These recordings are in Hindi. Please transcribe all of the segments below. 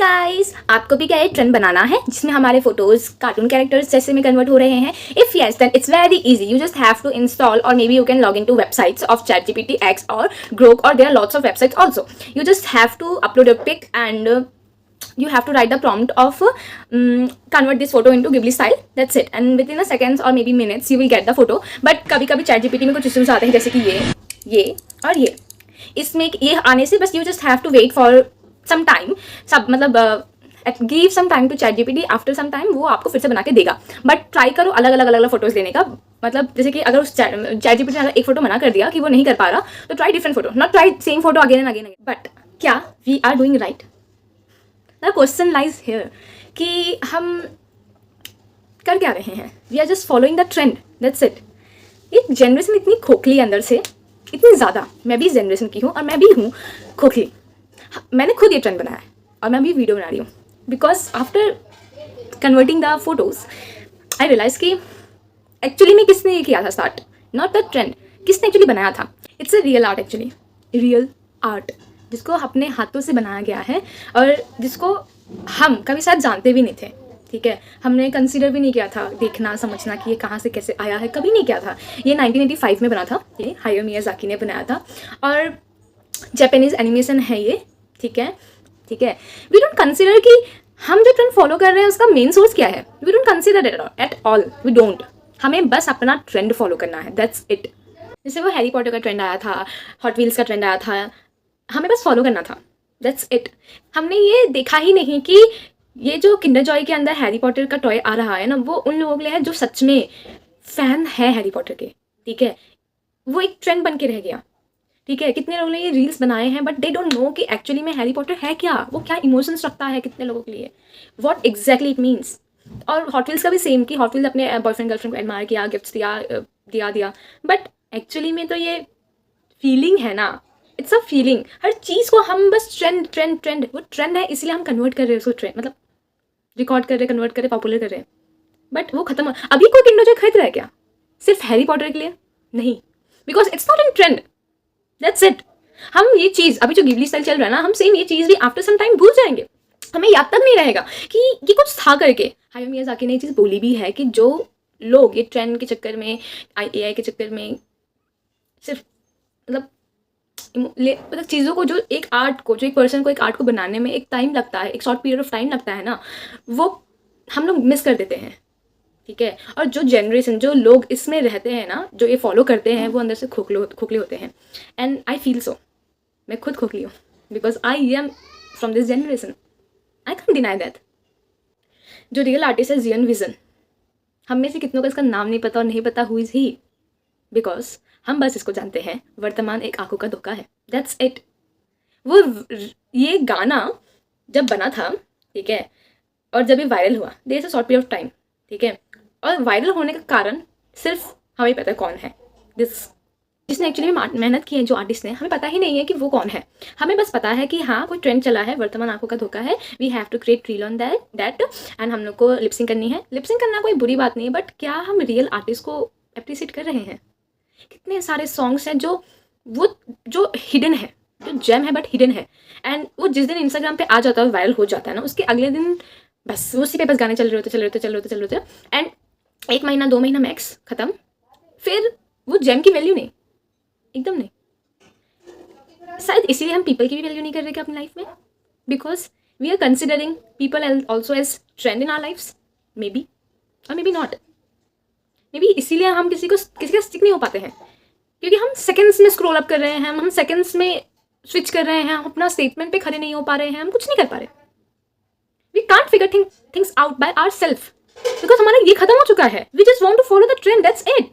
गाइस, आपको भी क्या ये ट्रेंड बनाना है जिसमें हमारे फोटोज कार्टून कैरेक्टर्स जैसे में कन्वर्ट हो रहे हैं? If yes then it's very easy. You just have to install और maybe you can log in to websites of ChatGPT X or Grok, or there are lots of websites also. You just have to upload a pic and you have to write the prompt of convert this photo into Ghibli style. That's it, and within a seconds or maybe minutes you will get the photo. But कभी कभी ChatGPT में कुछ इश्यूज आते हैं जैसे कि ये और ये. इसमें ये आने से बस you just have to wait for some time. सब मतलब give some time to ChatGPT. After some time वो आपको फिर से बना के देगा. बट ट्राई करो अलग अलग फोटोज लेने का. मतलब जैसे कि अगर उस ChatGPT ने एक फोटो मना कर दिया कि वो नहीं कर पा रहा, तो try different photo. Not try same photo again and again. But क्या we are doing right? The question lies here कि हम कर क्या रहे हैं. We are just following the trend. That's it. ये जनरेशन इतनी खोखली अंदर से, इतनी ज़्यादा. मैं भी जनरेशन की हूँ और मैं भी हूँ खोखली. मैंने खुद ये ट्रेंड बनाया है और मैं अभी वीडियो बना रही हूँ. Because after converting the photos I realise कि एक्चुअली में किसने ये किया था स्टार्ट. Not the trend. किसने एक्चुअली बनाया था. It's a real art. Actually real art जिसको अपने हाथों से बनाया गया है और जिसको हम कभी शायद जानते भी नहीं थे. ठीक है, हमने कंसीडर भी नहीं किया था देखना समझना कि ये कहाँ से कैसे आया है. कभी नहीं किया था. ये 1985 में बना था. ये हायो मियाज़ाकी ने बनाया था और जापानीज़ एनिमेशन है ये. ठीक है. वी डोंट कंसिडर कि हम जो ट्रेंड फॉलो कर रहे हैं उसका मेन सोर्स क्या है. We don't consider at all. We don't. हमें बस अपना ट्रेंड फॉलो करना है. That's it. जैसे वो हैरी पॉटर का ट्रेंड आया था, हॉट व्हील्स का ट्रेंड आया था, हमें बस फॉलो करना था. That's it. हमने ये देखा ही नहीं कि ये जो किंडर जॉय के अंदर हैरी पॉटर का टॉय आ रहा है ना, वो उन लोगों के लिए है जो सच में फ़ैन है हैरी पॉटर के. ठीक है, वो एक ट्रेंड बन के रह गया. ठीक है, कितने लोगों ने ये रील्स बनाए हैं बट दे डोंट नो कि एक्चुअली में हैरी पॉटर है क्या, वो क्या इमोशंस रखता है कितने लोगों के लिए, व्हाट एग्जैक्टली इट मीन्स. और हॉट व्हील्स का भी सेम कि हॉट व्हील्स अपने बॉयफ्रेंड गर्लफ्रेंड को एडमायर किया, गिफ्ट्स दिया बट एक्चुअली में तो ये फीलिंग है ना. It's a feeling. हर चीज़ को हम बस ट्रेंड वो ट्रेंड है इसलिए हम कन्वर्ट कर रहे हैं उसको. ट्रेंड मतलब रिकॉर्ड कर रहे, कन्वर्ट कर रहे, पॉपुलर कर रहे हैं. बट वो खत्म. अभी कोई किंडर जॉय खरीद रहा है क्या सिर्फ हैरी पॉटर के लिए? नहीं, because it's not in trend. That's it. हम ये चीज़ अभी जो गिबली स्टाइल चल रहा है ना, हम सेम ये चीज़ भी आफ्टर सम टाइम भूल जाएंगे. हमें याद तक नहीं रहेगा कि ये कुछ था करके. हायो मियाज़ाकी ने ये चीज़ बोली भी है कि जो लोग ये ट्रेंड के चक्कर में, AI के चक्कर में सिर्फ मतलब चीज़ों को, जो एक आर्ट को, जो एक पर्सन को एक आर्ट को बनाने में एक टाइम लगता है, एक शॉर्ट पीरियड ऑफ टाइम लगता है ना, वो हम लोग मिस कर देते हैं. ठीक है. और जो जनरेशन, जो लोग इसमें रहते हैं ना, जो ये फॉलो करते हैं, वो अंदर से खोखले होते हैं. And I feel so. मैं खुद खोखली हूँ because I am from this generation. I can deny that. जो रियल आर्टिस्ट है जियन विजन, हम में से कितनों का इसका नाम नहीं पता और नहीं पता हु इज़ ही. बिकॉज हम बस इसको जानते हैं वर्तमान एक आंखों का धोखा है. That's it. वो ये गाना जब बना था, ठीक है, और जब ये वायरल हुआ, there is a short period of time. ठीक है. और वायरल होने का कारण सिर्फ हमें पता है कौन है. जिसने एक्चुअली मेहनत की है, जो आर्टिस्ट ने, हमें पता ही नहीं है कि वो कौन है. हमें बस पता है कि हाँ कोई ट्रेंड चला है, वर्तमान आंखों का धोखा है, we have to create reel on that and हम लोग को लिपसिंग करनी है. लिपसिंग करना कोई बुरी बात नहीं है, बट क्या हम रियल आर्टिस्ट को अप्रिशिएट कर रहे हैं? कितने सारे सॉन्ग्स हैं जो हिडन है, जो जेम है बट हिडन है. एंड वो जिस दिन इंस्टाग्राम पे आ जाता है, वायरल हो जाता है ना, उसके अगले दिन बस उसी पे बस गाने चल रहे होते एंड 1 महीना 2 महीना मैक्स खत्म. फिर वो जेम की वैल्यू नहीं, एकदम नहीं. शायद इसीलिए हम पीपल की भी वैल्यू नहीं कर रहे क्या अपनी लाइफ में. Because we are considering people also as trend in our lifes. Maybe और maybe not. Maybe इसीलिए हम किसी का स्टिक नहीं हो पाते हैं, क्योंकि हम सेकंड्स में स्क्रॉल अप कर रहे हैं, हम सेकंड्स में स्विच कर रहे हैं, हम अपना स्टेटमेंट पे खड़े नहीं हो पा रहे हैं, हम कुछ नहीं कर पा रहे. We can't figure things out by our self because हमारा ये खत्म हो चुका है. We just want to follow the trend. That's it.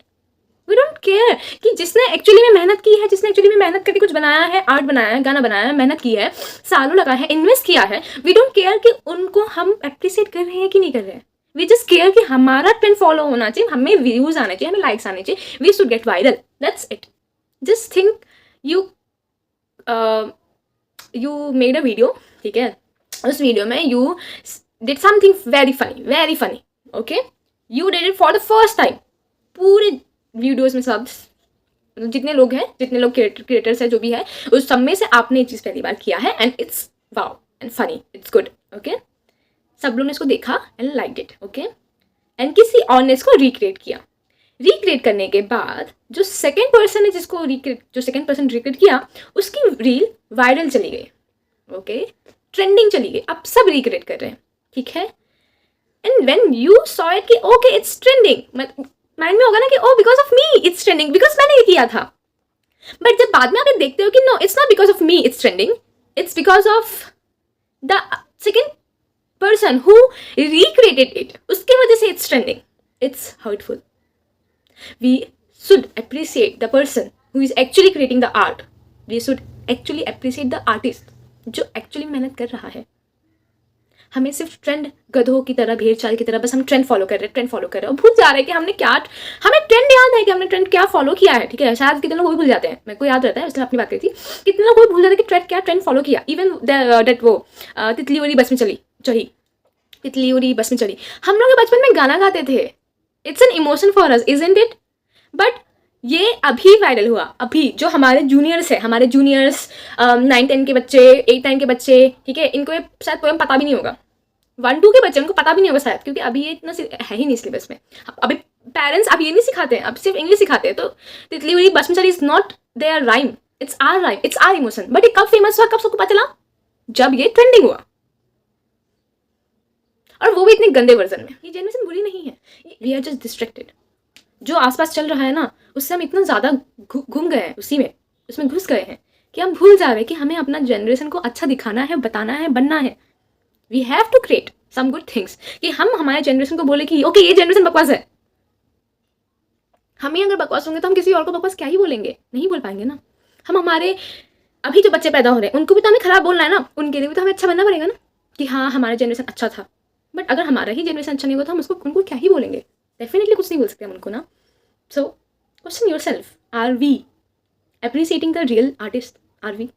We don't care कि जिसने एक्चुअली में मेहनत की है, जिसने एक्चुअली में मेहनत करके कुछ बनाया है, आर्ट बनाया है, गाना बनाया है, मेहनत की है, सालों लगा है, इन्वेस्ट किया है. वी डोंट केयर कि उनको हम अप्रिशिएट कर रहे हैं कि नहीं कर रहे हैं. वी जस्ट केयर कि हमारा ट्रेंड फॉलो होना चाहिए, हमें व्यूज आने चाहिए, हमें लाइक्स आने चाहिए, we should get viral. That's it. Just think you made a video. ठीक है, उस वीडियो में you did something very funny. Okay, you did it for the first time. पूरे वीडियोस में सब जितने लोग हैं, जितने लोग क्रिएटर्स हैं, जो भी है, उस सब में से आपने ये चीज़ पहली बार किया है and it's wow and funny. It's good. Okay, सब लोगों ने इसको देखा and like it, okay, and किसी और ने इसको रिक्रिएट किया। रिक्रिएट करने के बाद जो सेकेंड पर्सन है जिसको जो सेकेंड पर्सन रिक्रिएट किया, उसकी रील वायरल चली गई, ओके, ट्रेंडिंग चली गई, अब सब रिक्रिएट कर रहे हैं, ठीक है। And when you saw it कि ओके इट्स ट्रेंडिंग, माइंड में होगा ना कि oh because of me it's trending, because मैंने ये किया था। बट जब बाद में आप देखते हो कि no it's not because of me it's trending, it's because of the second person who recreated it, उसके वजह से it's trending, it's hurtful. We should appreciate the person who is actually creating the art. We should actually appreciate the artist जो actually मेहनत कर रहा है। हमें सिर्फ ट्रेंड गधों की तरह, भेड़ चाल की तरह बस हम ट्रेंड फॉलो कर रहे हैं और भूल जा रहे हैं कि हमने क्या, हमें ट्रेंड याद है कि हमने ट्रेंड क्या फॉलो किया है, ठीक है। शायद कितने लोग वो भी भूल जाते हैं, मेरे को याद रहता है इसलिए अपनी बात करी थी, कितने लोग वो भूल जाते हैं कि ट्रेंड फॉलो किया। इवन दैट वो तितली उड़ी बस में चढ़ी, तितली उड़ी बस में चढ़ी, हम लोग बचपन में गाना गाते थे, it's an emotion for us, isn't it. But ये अभी वायरल हुआ, अभी जो हमारे जूनियर्स है, हमारे जूनियर्स 9-10 के बच्चे, 8-9 के बच्चे, ठीक है, इनको ये शायद पोएम पता भी नहीं होगा, 1-2 के बच्चे उनको पता भी नहीं होगा शायद, क्योंकि अभी ये इतना है ही नहीं सिलेबस में। अभी पेरेंट्स अब ये नहीं सिखाते हैं, अब सिर्फ इंग्लिश सिखाते हैं। तो तितली उड़ी बस में चढ़ी is not their rhyme, it's our rhyme, it's our emotion. But ये कब फेमस हुआ, कब सबको पता चला, जब ये ट्रेंडिंग हुआ, और वो भी इतने गंदे वर्जन में। ये जनरेशन बुरी नहीं है, वी आर जस्ट डिस्ट्रैक्टेड। जो आसपास चल रहा है ना, उससे हम इतना ज़्यादा घूम गए हैं, उसमें घुस गए हैं कि हम भूल जा रहे हैं कि हमें अपना जनरेशन को अच्छा दिखाना है, बताना है, बनना है। We have to create some good things, कि हम हमारे जनरेशन को बोले कि ओके ये जनरेशन बकवास है। हम ही अगर बकवास होंगे तो हम किसी और को बकवास क्या ही बोलेंगे, नहीं बोल पाएंगे ना। हम हमारे अभी जो बच्चे पैदा हो रहे हैं उनको भी तो हमें खराब बोलना है ना, उनके लिए भी तो हमें अच्छा बनना पड़ेगा ना, कि हाँ हमारा जनरेशन अच्छा था। बट अगर हमारा ही जनरेशन अच्छा नहीं होगा तो हम उनको क्या ही बोलेंगे, डेफिनेटली कुछ नहीं बोल सकते हम उनको ना। So question yourself, are we appreciating the real artist? Are we?